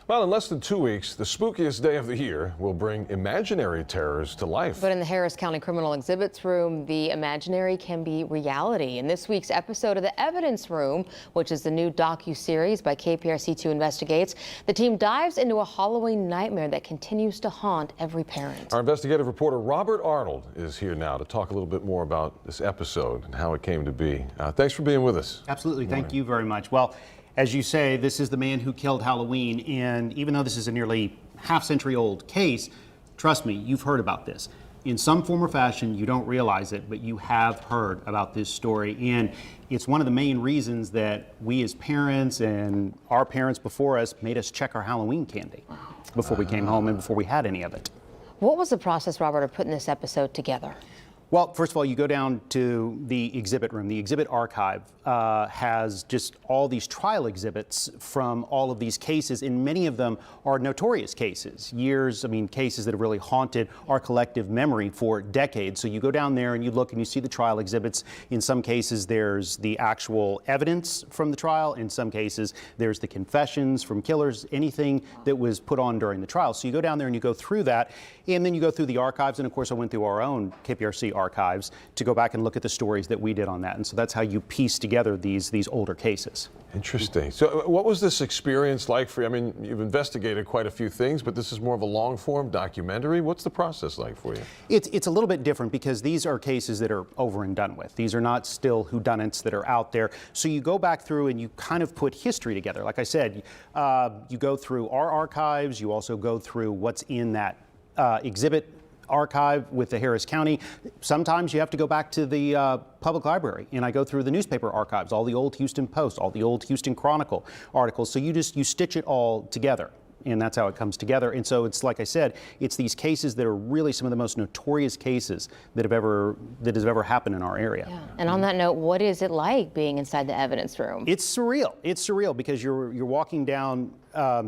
Well, in less than 2 weeks, the spookiest day of the year will bring imaginary terrors to life. But in the Harris County Criminal Exhibits Room, the imaginary can be reality. In this week's episode of The Evidence Room, which is the new docu-series by KPRC2 Investigates, the team dives into a Halloween nightmare that continues to haunt every parent. Our investigative reporter Robert Arnold is here now to talk a little bit more about this episode and how it came to be. Thanks for being with us. Absolutely. Thank you very much. Well, as you say, this is the man who killed Halloween, and even though this is a nearly half-century old case, trust me, you've heard about this. In some form or fashion, you don't realize it, but you have heard about this story, and it's one of the main reasons that we as parents and our parents before us made us check our Halloween candy before we came home and before we had any of it. What was the process, Robert, of putting this episode together? Well, first of all, you go down to the exhibit room. The exhibit archive has just all these trial exhibits from all of these cases, and many of them are notorious cases. Cases that have really haunted our collective memory for decades. So you go down there and you look and you see the trial exhibits. In some cases, there's the actual evidence from the trial. In some cases, there's the confessions from killers, anything that was put on during the trial. So you go down there and you go through that, and then you go through the archives. And of course, I went through our own KPRC archives to go back and look at the stories that we did on that. And so that's how you piece together these older cases. Interesting. So what was this experience like for you? I mean, you've investigated quite a few things, but this is more of a long-form documentary. What's the process like for you? It's a little bit different because these are cases that are over and done with. These are not still whodunits that are out there. So you go back through and you kind of put history together. Like I said, you go through our archives. You also go through what's in that exhibit archive with the Harris County. Sometimes you have to go back to the public library, and I go through the newspaper archives, all the old Houston Post, all the old Houston Chronicle articles. So you stick it all together, and that's how it comes together. And so it's like I said, it's these cases that are really some of the most notorious cases that has ever happened in our area. Yeah. And on that note, what is it like being inside the evidence room? It's surreal. It's surreal because you're walking down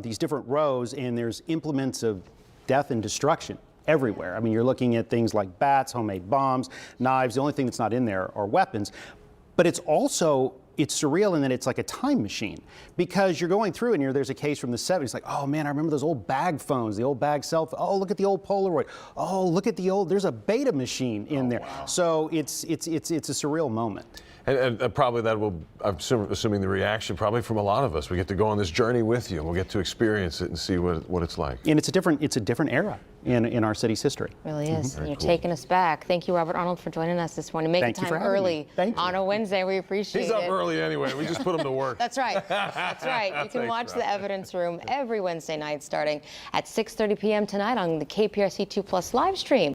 these different rows, and there's implements of death and destruction everywhere. I mean, you're looking at things like bats, homemade bombs, knives. The only thing that's not in there are weapons. But it's surreal in that it's like a time machine, because you're going through and there's a case from the 70s, like, oh man, I remember those old bag phones, the old bag cell phone. Oh, look at the old Polaroid. Oh, look at there's a beta machine in there. Wow. So it's a surreal moment. And probably that will, I'm assuming the reaction probably from a lot of us. We get to go on this journey with you, and we'll get to experience it and see what it's like. And it's a different era in our city's history. It really is. Very You're cool. Taking us back. Thank you, Robert Arnold, for joining us this morning. Making time early on a Wednesday. We appreciate it. He's up early anyway. We just put him to work. That's right. That's right. You can watch The Evidence Room every Wednesday night starting at 6:30 p.m. tonight on the KPRC2 Plus live stream.